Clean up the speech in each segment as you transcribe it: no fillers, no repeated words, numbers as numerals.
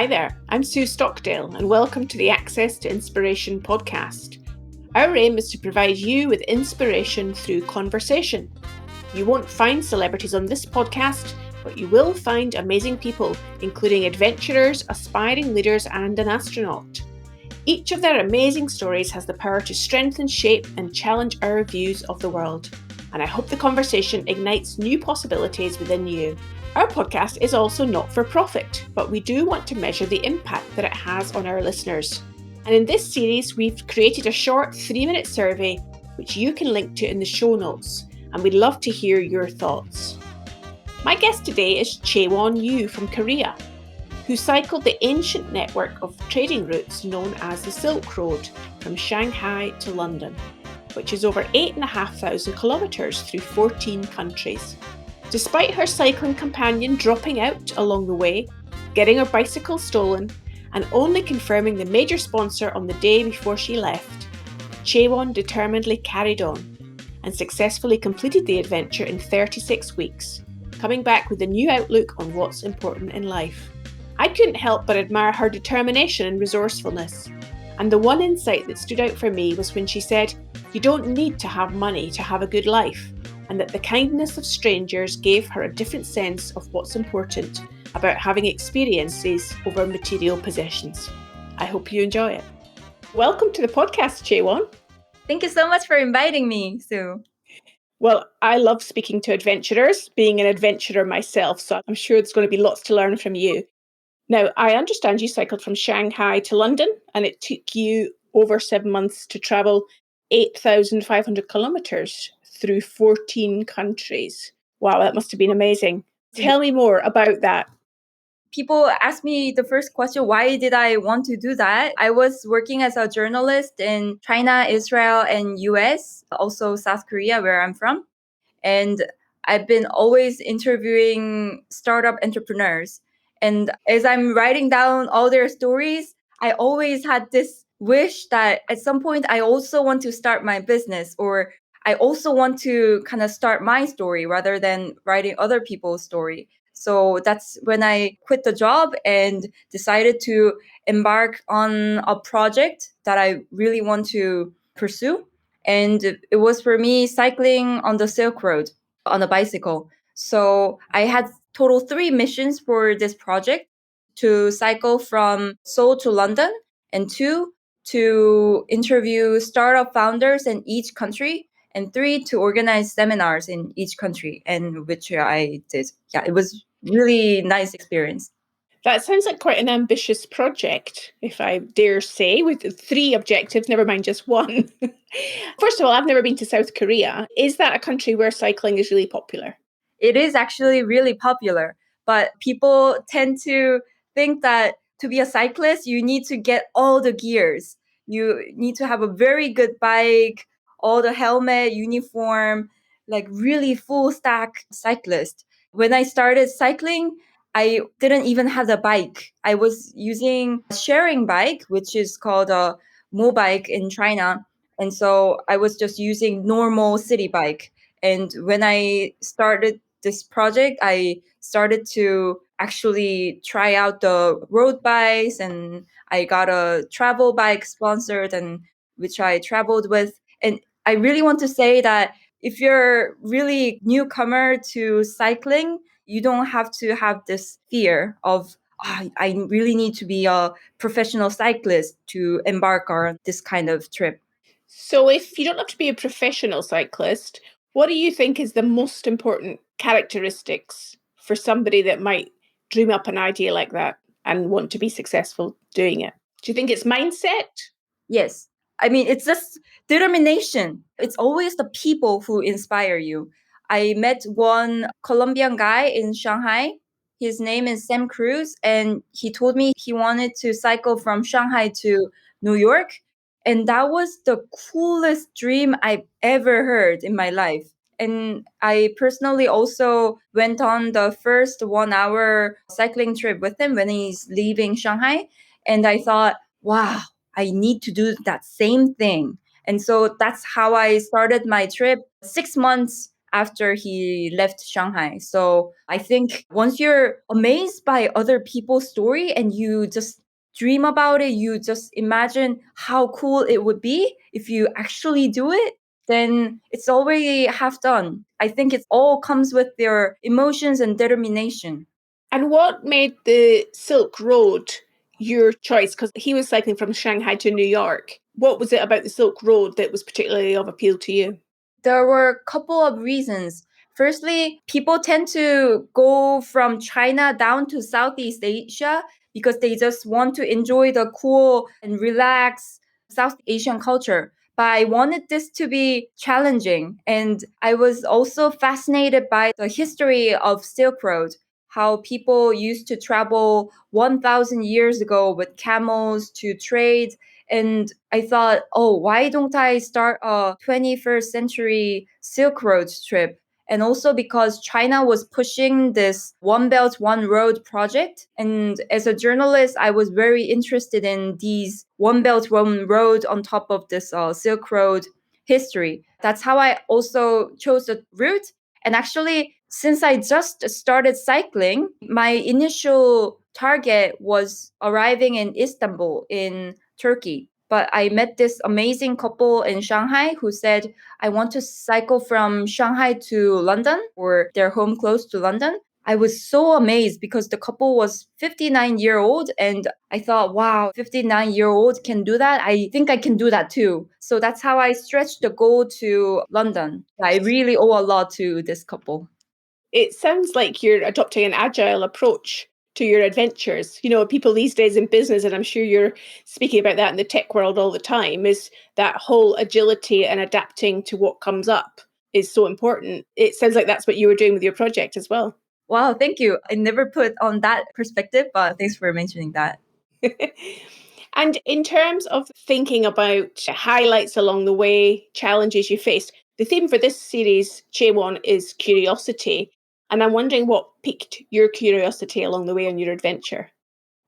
Hi there, I'm Sue Stockdale and welcome to the Access to Inspiration podcast. Our aim is to provide you with inspiration through conversation. You won't find celebrities on this podcast, but you will find amazing people, including adventurers, aspiring leaders, and an astronaut. Each of their amazing stories has the power to strengthen, shape, and challenge our views of the world. And I hope the conversation ignites new possibilities within you. Our podcast is also not for profit, but we do want to measure the impact that it has on our listeners. And in this series, we've created a short 3-minute survey, which you can link to in the show notes, and we'd love to hear your thoughts. My guest today is Chaewon Yoo from Korea, who cycled the ancient network of trading routes known as the Silk Road from Shanghai to London, which is over 8,500 kilometres through 14 countries. Despite her cycling companion dropping out along the way, getting her bicycle stolen, and only confirming the major sponsor on the day before she left, Chaewon determinedly carried on and successfully completed the adventure in 36 weeks, coming back with a new outlook on what's important in life. I couldn't help but admire her determination and resourcefulness. And the one insight that stood out for me was when she said, "You don't need to have money to have a good life," and that the kindness of strangers gave her a different sense of what's important about having experiences over material possessions. I hope you enjoy it. Welcome to the podcast, Chaewon. Thank you so much for inviting me, Sue. Well, I love speaking to adventurers, being an adventurer myself, so I'm sure there's going to be lots to learn from you. Now, I understand you cycled from Shanghai to London, and it took you over 7 months to travel 8,500 kilometres through 14 countries. Wow, that must have been amazing. Tell me more about that. People ask me the first question, why did I want to do that? I was working as a journalist in China, Israel, and US, also South Korea, where I'm from. And I've been always interviewing startup entrepreneurs. And as I'm writing down all their stories, I always had this wish that at some point I also want to start my business, or I also want to kind of start my story rather than writing other people's story. So that's when I quit the job and decided to embark on a project that I really want to pursue. And it was for me cycling on the Silk Road on a bicycle. So I had total 3 missions for this project: to cycle from Seoul to London, and 2, to interview startup founders in each country, and 3, to organize seminars in each country, and which I did. Yeah, it was really nice experience. That sounds like quite an ambitious project, if I dare say, with 3 objectives, never mind just one. First of all, I've never been to South Korea. Is that a country where cycling is really popular? It is actually really popular, but people tend to think that to be a cyclist, you need to get all the gears. You need to have a very good bike, all the helmet, uniform, like really full stack cyclist. When I started cycling, I didn't even have the bike. I was using a sharing bike, which is called a mobike in China. And so I was just using normal city bike. And when I started this project, I started to actually try out the road bikes, and I got a travel bike sponsored, and which I traveled with. And I really want to say that if you're really newcomer to cycling, you don't have to have this fear of, I really need to be a professional cyclist to embark on this kind of trip. So if you don't have to be a professional cyclist, what do you think is the most important characteristics for somebody that might dream up an idea like that and want to be successful doing it? Do you think it's mindset? Yes. I mean, it's just determination. It's always the people who inspire you. I met one Colombian guy in Shanghai. His name is Sam Cruz, and he told me he wanted to cycle from Shanghai to New York. And that was the coolest dream I've ever heard in my life. And I personally also went on the first 1 hour cycling trip with him when he's leaving Shanghai. And I thought, wow, I need to do that same thing. And so that's how I started my trip. 6 months after he left Shanghai. So I think once you're amazed by other people's story and you just dream about it, you just imagine how cool it would be if you actually do it, then it's already half done. I think it all comes with their emotions and determination. And what made the Silk Road your choice? Because he was cycling from Shanghai to New York. What was it about the Silk Road that was particularly of appeal to you? There were a couple of reasons. Firstly, people tend to go from China down to Southeast Asia because they just want to enjoy the cool and relaxed South Asian culture. But I wanted this to be challenging. And I was also fascinated by the history of Silk Road, how people used to travel 1,000 years ago with camels to trade. And I thought, oh, why don't I start a 21st century Silk Road trip? And also because China was pushing this One Belt, One Road project. And as a journalist, I was very interested in these One Belt, One Road on top of this Silk Road history. That's how I also chose the route. And actually, since I just started cycling, my initial target was arriving in Istanbul in Turkey. But I met this amazing couple in Shanghai who said, I want to cycle from Shanghai to London, or their home close to London. I was so amazed because the couple was 59-year-old and I thought, wow, 59-year-old can do that. I think I can do that too. So that's how I stretched the goal to London. I really owe a lot to this couple. It sounds like you're adopting an agile approach to your adventures. You know, people these days in business, and I'm sure you're speaking about that in the tech world all the time, is that whole agility and adapting to what comes up is so important. It sounds like that's what you were doing with your project as well. Wow, thank you. I never put on that perspective, but thanks for mentioning that. And in terms of thinking about highlights along the way, challenges you faced, the theme for this series, Chaewon, is curiosity. And I'm wondering what piqued your curiosity along the way on your adventure.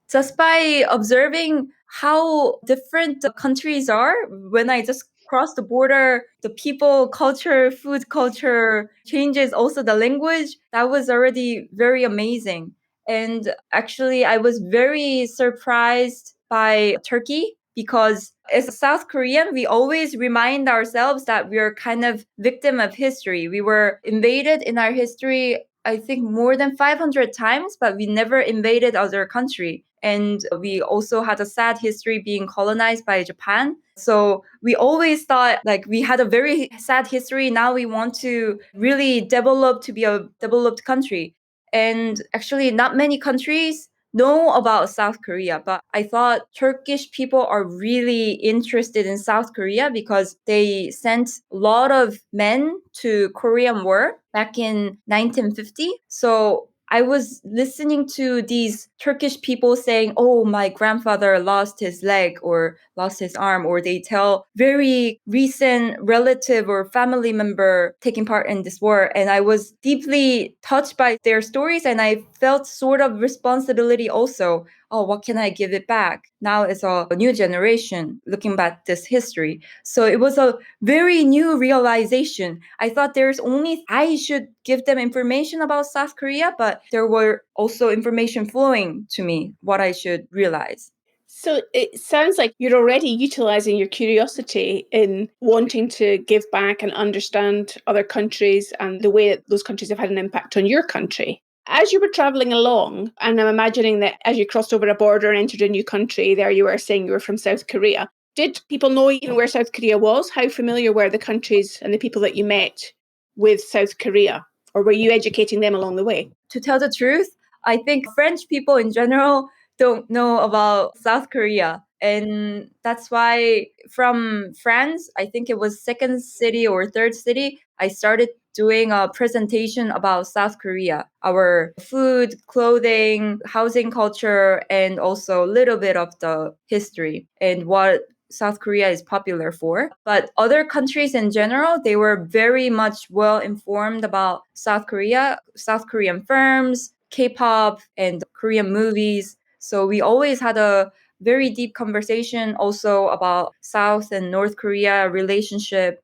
Just by observing how different the countries are, when I just cross the border, the people, culture, food culture changes, also the language, that was already very amazing. And actually, I was very surprised by Turkey because as a South Korean, we always remind ourselves that we're kind of victim of history. We were invaded in our history, I think, more than 500 times, but we never invaded other country. And we also had a sad history being colonized by Japan. So we always thought like we had a very sad history. Now we want to really develop to be a developed country. And actually, not many countries know about South Korea, but I thought Turkish people are really interested in South Korea because they sent a lot of men to Korean War back in 1950. So I was listening to these Turkish people saying, oh, my grandfather lost his leg or lost his arm, or they tell very recent relative or family member taking part in this war. And I was deeply touched by their stories and I felt sort of responsibility also. Oh, what can I give it back? Now as a new generation looking back this history. So it was a very new realization. I thought there's only I should give them information about South Korea, but there were also information flowing to me what I should realize. So it sounds like you're already utilizing your curiosity in wanting to give back and understand other countries and the way that those countries have had an impact on your country. As you were traveling along, and I'm imagining that as you crossed over a border and entered a new country, there you were saying you were from South Korea. Did people know even where South Korea was? How familiar were the countries and the people that you met with South Korea? Or were you educating them along the way? To tell the truth, I think French people in general don't know about South Korea. And that's why from France, I think it was second city or third city, I started doing a presentation about South Korea, our food, clothing, housing culture, and also a little bit of the history and what South Korea is popular for. But other countries in general, they were very much well informed about South Korea, South Korean firms, K-pop, and Korean movies. So we always had a very deep conversation also about South and North Korea relationship.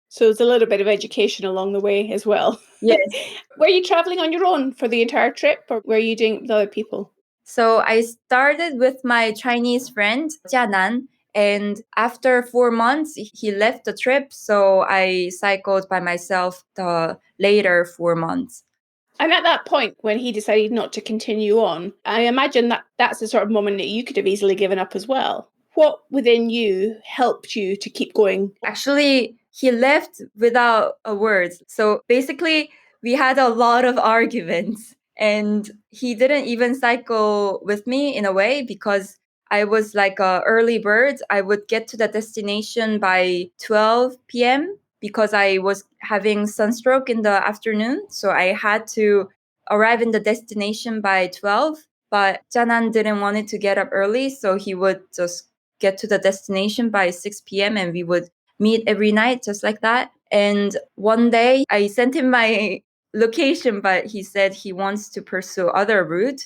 So there's a little bit of education along the way as well. Yes. Were you traveling on your own for the entire trip, or were you doing it with other people? So I started with my Chinese friend, Jianan, and after 4 months, he left the trip. So I cycled by myself the later 4 months. And at that point, when he decided not to continue on, I imagine that that's the sort of moment that you could have easily given up as well. What within you helped you to keep going? Actually, he left without a word. So basically, we had a lot of arguments, and he didn't even cycle with me in a way because I was like a early bird. I would get to the destination by 12 p.m. because I was having sunstroke in the afternoon. So I had to arrive in the destination by 12. But Janan didn't want it to get up early, so he would just get to the destination by 6 p.m. and we would meet every night just like that. And one day I sent him my location, but he said he wants to pursue other route.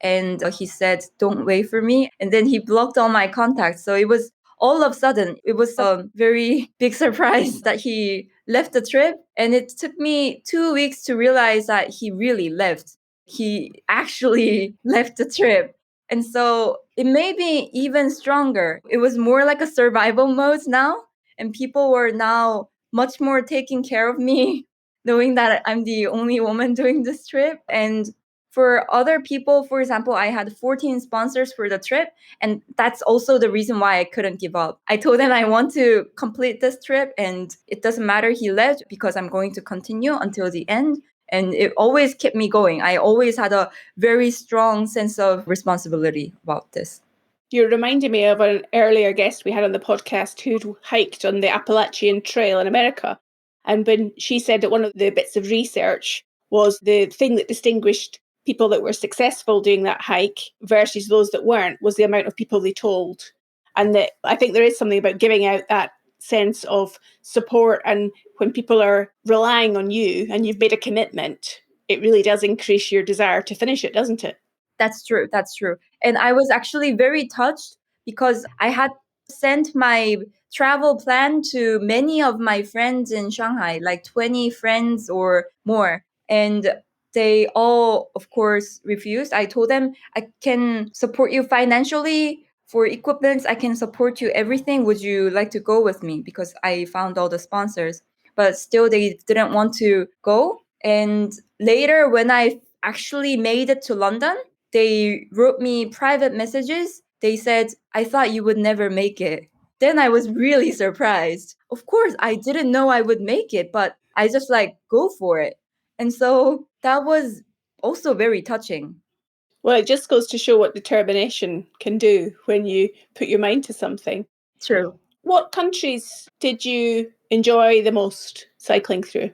And he said, don't wait for me. And then he blocked all my contacts. So it was all of a sudden, it was a very big surprise that he left the trip. And it took me 2 weeks to realize that he really left. He actually left the trip. And so it made me even stronger. It was more like a survival mode now. And people were now much more taking care of me, knowing that I'm the only woman doing this trip. And for other people, for example, I had 14 sponsors for the trip. And that's also the reason why I couldn't give up. I told them I want to complete this trip and it doesn't matter he left because I'm going to continue until the end. And it always kept me going. I always had a very strong sense of responsibility about this. You're reminding me of an earlier guest we had on the podcast who'd hiked on the Appalachian Trail in America. And when she said that one of the bits of research was the thing that distinguished people that were successful doing that hike versus those that weren't was the amount of people they told. And that I think there is something about giving out that sense of support. And when people are relying on you and you've made a commitment, it really does increase your desire to finish it, doesn't it? That's true. That's true. And I was actually very touched because I had sent my travel plan to many of my friends in Shanghai, like 20 friends or more. And they all, of course, refused. I told them I can support you financially for equipment. I can support you everything. Would you like to go with me? Because I found all the sponsors. But still, they didn't want to go. And later, when I actually made it to London, they wrote me private messages. They said, I thought you would never make it. Then I was really surprised. Of course, I didn't know I would make it, but I just like go for it. And so that was also very touching. Well, it just goes to show what determination can do when you put your mind to something. True. What countries did you enjoy the most cycling through?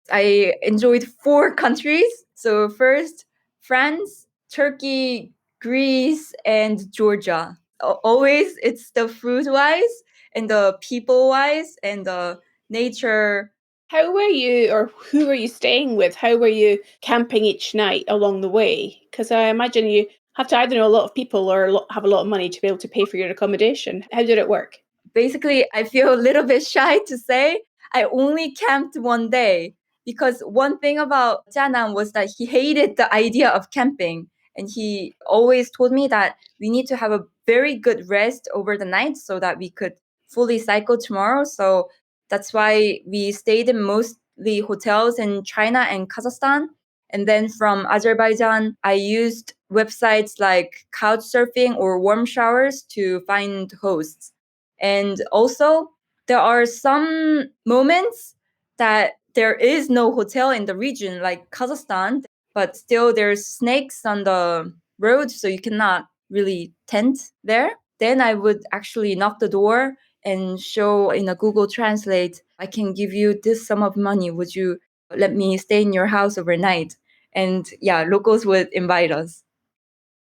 I enjoyed 4 countries. So first, France, Turkey, Greece, and Georgia. Always it's the food wise and the people wise and the nature. How were you, or who were you staying with? How were you camping each night along the way? Because I imagine you have to either know a lot of people or have a lot of money to be able to pay for your accommodation. How did it work? Basically, I feel a little bit shy to say I only camped one day because one thing about Jianan was that he hated the idea of camping. And he always told me that we need to have a very good rest over the night so that we could fully cycle tomorrow. So that's why we stayed in mostly hotels in China and Kazakhstan. And then from Azerbaijan, I used websites like Couchsurfing or Warm Showers to find hosts. And also, there are some moments that there is no hotel in the region, like Kazakhstan, but still there's snakes on the road, so you cannot really tent there. Then I would actually knock the door and show in a Google Translate, I can give you this sum of money. Would you let me stay in your house overnight? And yeah, locals would invite us.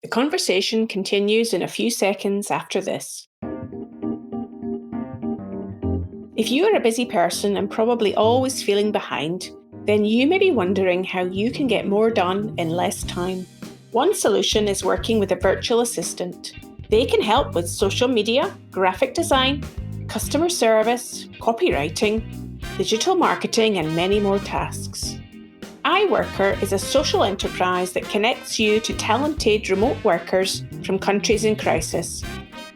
The conversation continues in a few seconds after this. If you are a busy person and probably always feeling behind, then you may be wondering how you can get more done in less time. One solution is working with a virtual assistant. They can help with social media, graphic design, customer service, copywriting, digital marketing, and many more tasks. iWorker is a social enterprise that connects you to talented remote workers from countries in crisis.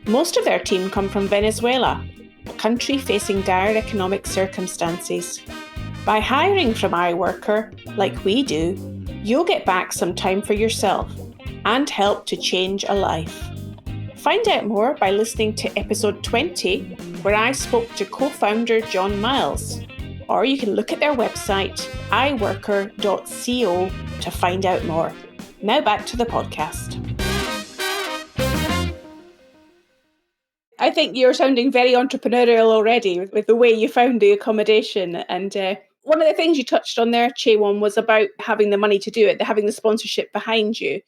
Most of their team come from Venezuela, a country facing dire economic circumstances. By hiring from iWorker, like we do, you'll get back some time for yourself and help to change a life. Find out more by listening to episode 20, where I spoke to co-founder John Miles. Or you can look at their website, iworker.co, to find out more. Now back to the podcast. I think you're sounding very entrepreneurial already with the way you found the accommodation. And one of the things you touched on there, Chaewon, was about having the money to do it, having the sponsorship behind you.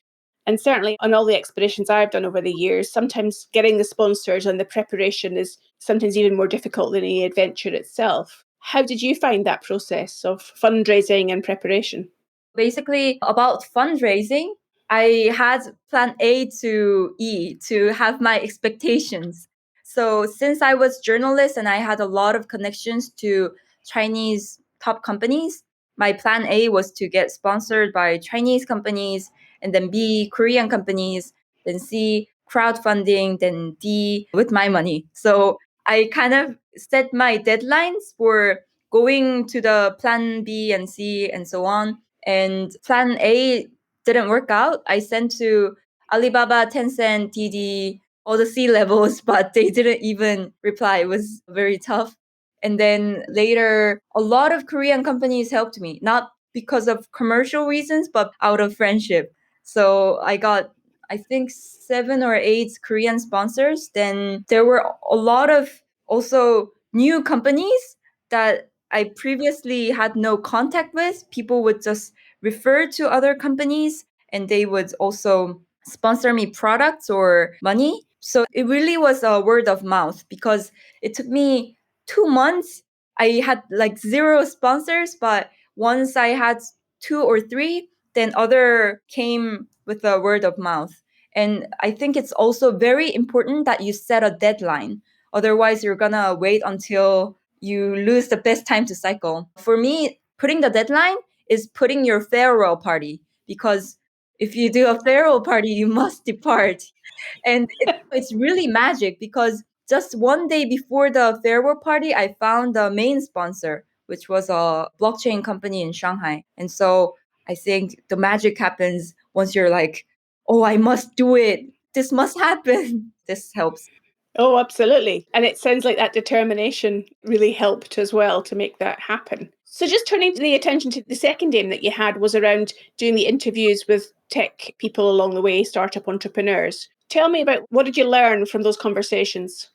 And certainly on all the expeditions I've done over the years, sometimes getting the sponsors and the preparation is sometimes even more difficult than the adventure itself. How did you find that process of fundraising and preparation? Basically, about fundraising, I had plan A to E to have my expectations. So since I was journalist and I had a lot of connections to Chinese top companies, my plan A was to get sponsored by Chinese companies, and then B, Korean companies, then C, crowdfunding, then D, with my money. So I kind of set my deadlines for going to the plan B and C and so on. And plan A didn't work out. I sent to Alibaba, Tencent, TD, all the C levels, but they didn't even reply. It was very tough. And then later, a lot of Korean companies helped me, not because of commercial reasons, but out of friendship. So I got, I think, 7 or 8 Korean sponsors. Then there were a lot of also new companies that I previously had no contact with. People would just refer to other companies and they would also sponsor me products or money. So it really was a word of mouth because it took me 2 months. I had like 0 sponsors, but once I had 2 or 3, then other came with a word of mouth. And I think it's also very important that you set a deadline. Otherwise, you're gonna wait until you lose the best time to cycle. For me, putting the deadline is putting your farewell party, because if you do a farewell party, you must depart. And it's really magic because just one day before the farewell party, I found the main sponsor, which was a blockchain company in Shanghai. And so I think the magic happens once you're like, oh, I must do it. This must happen. This helps. Oh, absolutely. And it sounds like that determination really helped as well to make that happen. So just turning the attention to the second aim that you had was around doing the interviews with tech people along the way, startup entrepreneurs. Tell me about what did you learn from those conversations?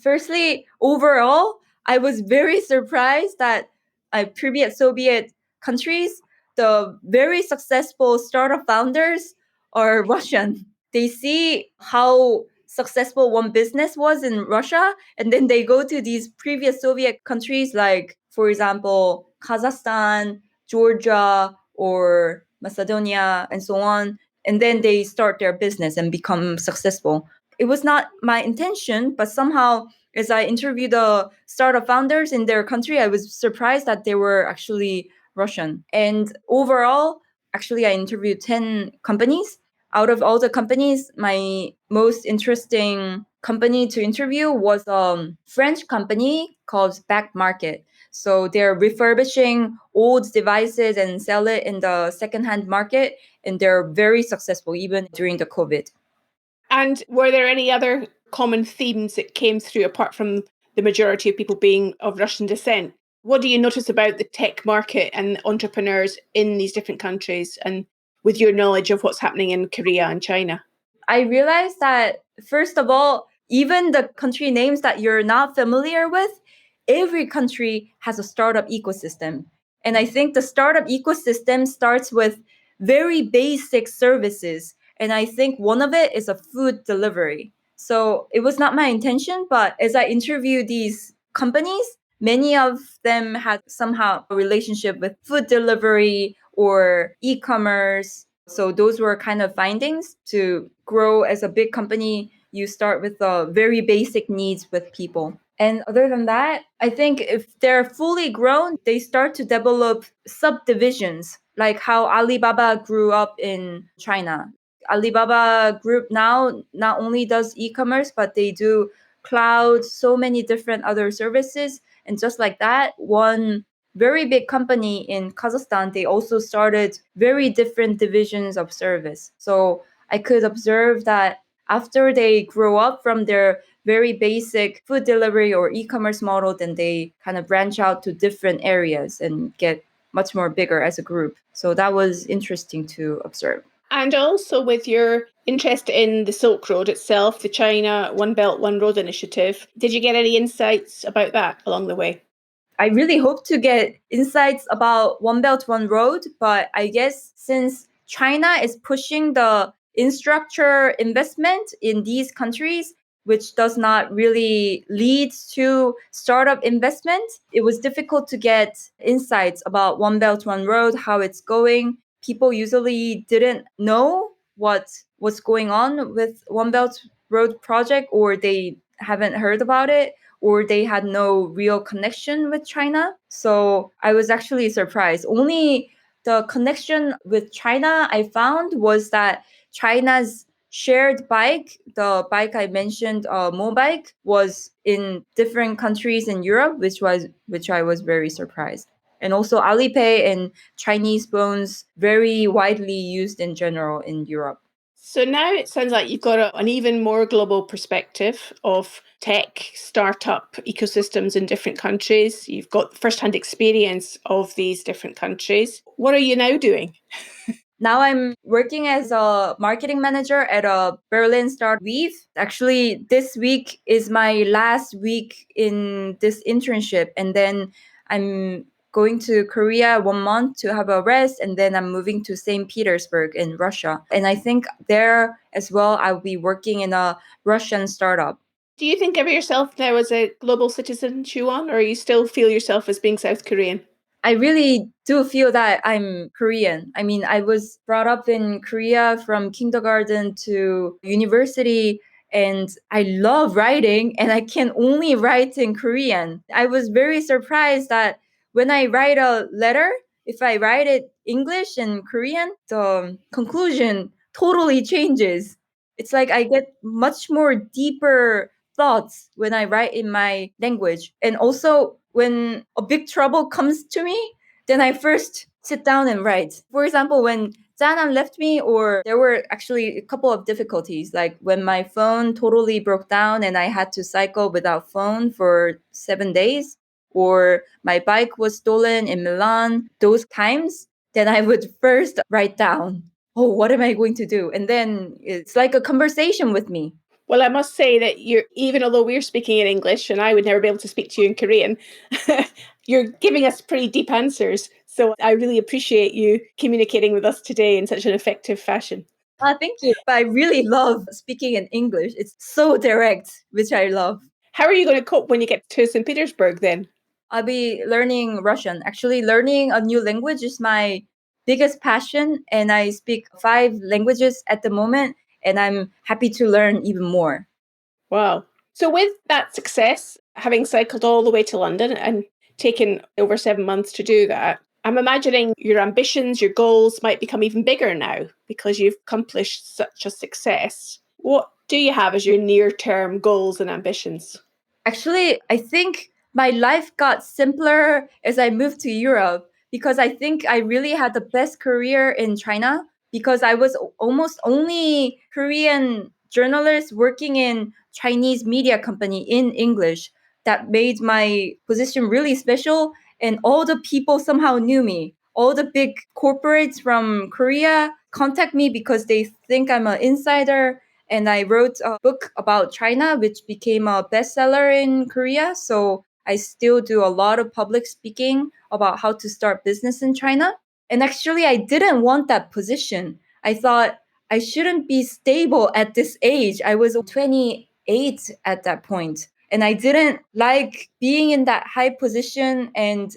Firstly, overall, I was very surprised that previous Soviet countries, the very successful startup founders are Russian. They see how successful one business was in Russia, and then they go to these previous Soviet countries, like, for example, Kazakhstan, Georgia, or Macedonia, and so on. And then they start their business and become successful. It was not my intention, but somehow as I interviewed the startup founders in their country, I was surprised that they were actually Russian. And overall, actually, I interviewed 10 companies. Out of all the companies, my most interesting company to interview was a French company called Back Market. So they're refurbishing old devices and sell it in the secondhand market, and they're very successful even during the COVID. And were there any other common themes that came through apart from the majority of people being of Russian descent? What do you notice about the tech market and entrepreneurs in these different countries, and with your knowledge of what's happening in Korea and China? I realized that, first of all, even the country names that you're not familiar with, every country has a startup ecosystem. And I think the startup ecosystem starts with very basic services. And I think one of it is a food delivery. So it was not my intention, but as I interviewed these companies, many of them had somehow a relationship with food delivery or e-commerce. So those were kind of findings. To grow as a big company, you start with the very basic needs with people. And other than that, I think if they're fully grown, they start to develop subdivisions, like how Alibaba grew up in China. Alibaba Group now not only does e-commerce, but they do cloud, so many different other services. And just like that, one very big company in Kazakhstan, they also started very different divisions of service. So I could observe that after they grow up from their very basic food delivery or e-commerce model, then they kind of branch out to different areas and get much more bigger as a group. So that was interesting to observe. And also with your interest in the Silk Road itself, the China One Belt, One Road initiative, did you get any insights about that along the way? I really hope to get insights about One Belt, One Road, but I guess since China is pushing the infrastructure investment in these countries, which does not really lead to startup investment, it was difficult to get insights about One Belt, One Road, how it's going. People usually didn't know what's going on with One Belt Road project, or they haven't heard about it, or they had no real connection with China. So I was actually surprised. Only the connection with China I found was that China's shared bike, the bike I mentioned, Mobike, was in different countries in Europe, which I was very surprised. And also Alipay and Chinese phones very widely used in general in Europe. So now it sounds like you've got an even more global perspective of tech startup ecosystems in different countries. You've got first-hand experience of these different countries. What are you now doing? Now I'm working as a marketing manager at a Berlin startup Weave. Actually, this week is my last week in this internship, and then I'm going to Korea 1 month to have a rest, and then I'm moving to St. Petersburg in Russia. And I think there as well, I'll be working in a Russian startup. Do you think of yourself now as a global citizen, Chaewon, or you still feel yourself as being South Korean? I really do feel that I'm Korean. I mean, I was brought up in Korea from kindergarten to university, and I love writing, and I can only write in Korean. I was very surprised that when I write a letter, if I write it English and Korean, the conclusion totally changes. It's like I get much more deeper thoughts when I write in my language. And also, when a big trouble comes to me, then I first sit down and write. For example, when Zanan left me, or there were actually a couple of difficulties, like when my phone totally broke down and I had to cycle without phone for 7 days, or my bike was stolen in Milan, those times, then I would first write down, oh, what am I going to do? And then it's like a conversation with me. Well, I must say that even although we're speaking in English and I would never be able to speak to you in Korean, you're giving us pretty deep answers. So I really appreciate you communicating with us today in such an effective fashion. Thank you. But I really love speaking in English. It's so direct, which I love. How are you going to cope when you get to St. Petersburg then? I'll be learning Russian. Actually, learning a new language is my biggest passion, and I speak 5 languages at the moment, and I'm happy to learn even more. Wow. So, with that success, having cycled all the way to London and taken over 7 months to do that, I'm imagining your ambitions, your goals might become even bigger now because you've accomplished such a success. What do you have as your near term goals and ambitions? Actually, I think my life got simpler as I moved to Europe, because I think I really had the best career in China, because I was almost only Korean journalist working in Chinese media company in English. That made my position really special, and all the people somehow knew me. All the big corporates from Korea contact me because they think I'm an insider, and I wrote a book about China, which became a bestseller in Korea. So I still do a lot of public speaking about how to start business in China. And actually, I didn't want that position. I thought I shouldn't be stable at this age. I was 28 at that point, and I didn't like being in that high position and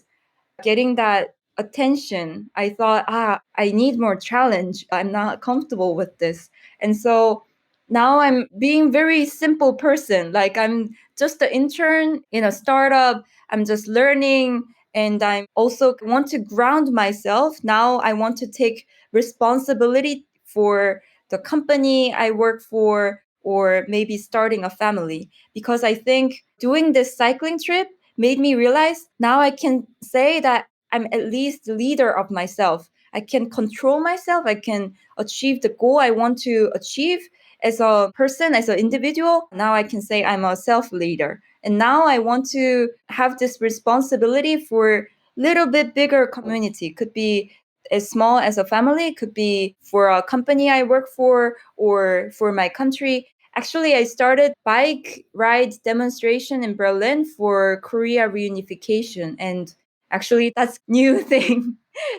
getting that attention. I thought, I need more challenge. I'm not comfortable with this. And so now I'm being very simple person. Like, I'm just an intern in a startup. I'm just learning, and I also want to ground myself. Now I want to take responsibility for the company I work for, or maybe starting a family. Because I think doing this cycling trip made me realize now I can say that I'm at least the leader of myself. I can control myself. I can achieve the goal I want to achieve as a person, as an individual. Now I can say I'm a self leader. And now I want to have this responsibility for little bit bigger community. Could be as small as a family, could be for a company I work for or for my country. Actually, I started bike ride demonstration in Berlin for Korea reunification. And actually, that's new thing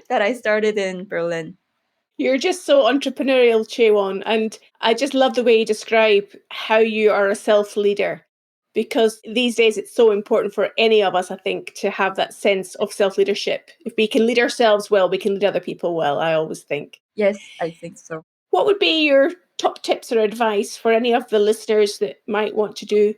that I started in Berlin. You're just so entrepreneurial, Chaewon, and I just love the way you describe how you are a self-leader. Because these days it's so important for any of us, I think, to have that sense of self-leadership. If we can lead ourselves well, we can lead other people well, I always think. Yes, I think so. What would be your top tips or advice for any of the listeners that might want to do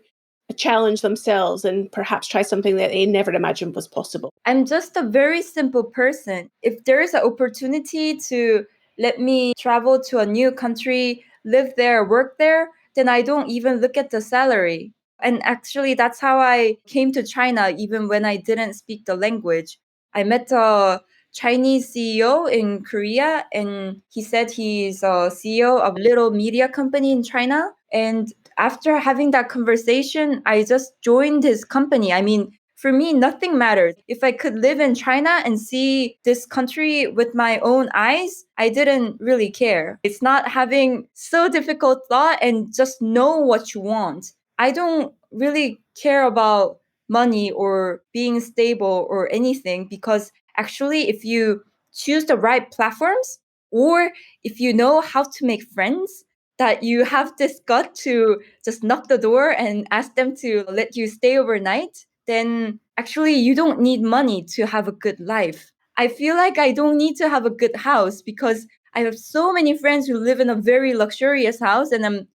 a challenge themselves and perhaps try something that they never imagined was possible? I'm just a very simple person. If there is an opportunity to let me travel to a new country, live there, work there, then I don't even look at the salary. And actually, that's how I came to China, even when I didn't speak the language. I met a Chinese CEO in Korea, and he said he's a CEO of a little media company in China. And after having that conversation, I just joined his company. I mean, for me, nothing matters. If I could live in China and see this country with my own eyes, I didn't really care. It's not having so difficult thought and just know what you want. I don't really care about money or being stable or anything, because actually, if you choose the right platforms, or if you know how to make friends, that you have this gut to just knock the door and ask them to let you stay overnight, then actually you don't need money to have a good life. I feel like I don't need to have a good house, because I have so many friends who live in a very luxurious house, and I'm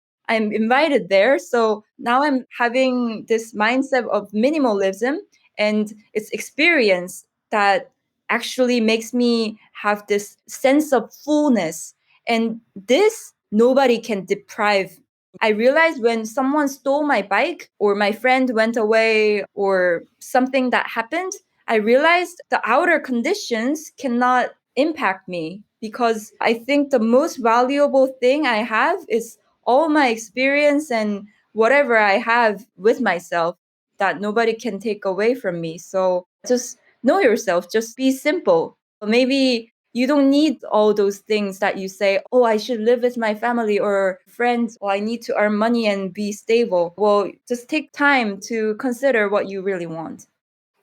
invited there. So now I'm having this mindset of minimalism, and it's experience that actually makes me have this sense of fullness. And this nobody can deprive. I realized when someone stole my bike, or my friend went away, or something that happened, I realized the outer conditions cannot impact me, because I think the most valuable thing I have is all my experience and whatever I have with myself that nobody can take away from me. So just know yourself, just be simple. Maybe you don't need all those things that you say, oh, I should live with my family or friends, or I need to earn money and be stable. Well, just take time to consider what you really want.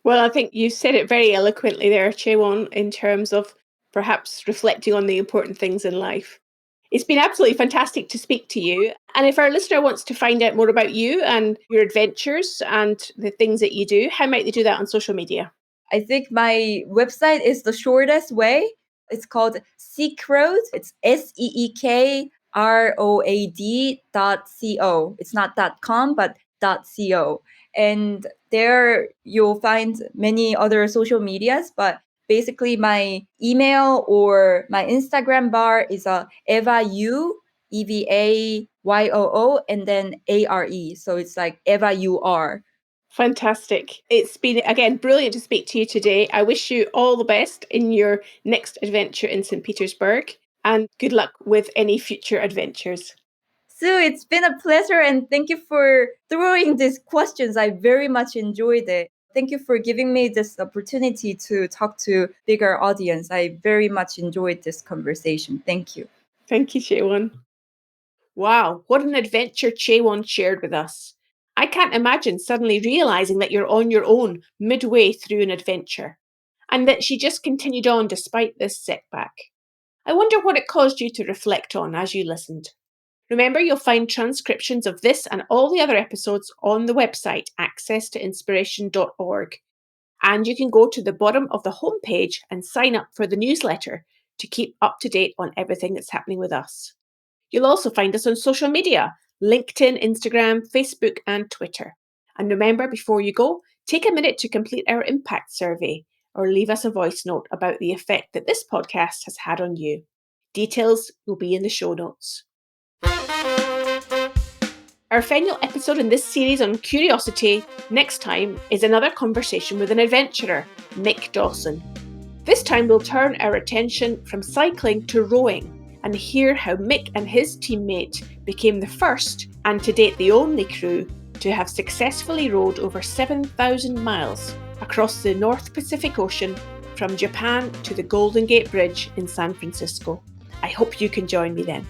Well, I think you said it very eloquently there, Chaewon, in terms of perhaps reflecting on the important things in life. It's been absolutely fantastic to speak to you. And if our listener wants to find out more about you and your adventures and the things that you do, how might they do that on social media? I think my website is the shortest way. It's called Seek Road. It's SEEKROAD.co. It's not .com, but .co. And there you'll find many other social medias, but basically my email or my Instagram bar is Eva Yoo, EVAYOO, and then ARE. So it's like Eva UR. Fantastic. It's been, again, brilliant to speak to you today. I wish you all the best in your next adventure in St. Petersburg and good luck with any future adventures. Sue, it's been a pleasure, and thank you for throwing these questions. I very much enjoyed it. Thank you for giving me this opportunity to talk to bigger audience. I very much enjoyed this conversation. Thank you. Thank you, Chaewon. Wow, what an adventure Chaewon shared with us. I can't imagine suddenly realizing that you're on your own midway through an adventure, and that she just continued on despite this setback. I wonder what it caused you to reflect on as you listened. Remember, you'll find transcriptions of this and all the other episodes on the website accesstoinspiration.org. And you can go to the bottom of the homepage and sign up for the newsletter to keep up to date on everything that's happening with us. You'll also find us on social media: LinkedIn, Instagram, Facebook, and Twitter. And remember, before you go, take a minute to complete our impact survey or leave us a voice note about the effect that this podcast has had on you. Details will be in the show notes. Our final episode in this series on curiosity next time is another conversation with an adventurer, Mick Dawson. This time we'll turn our attention from cycling to rowing and hear how Mick and his teammate became the first, and to date the only crew, to have successfully rowed over 7,000 miles across the North Pacific Ocean from Japan to the Golden Gate Bridge in San Francisco. I hope you can join me then.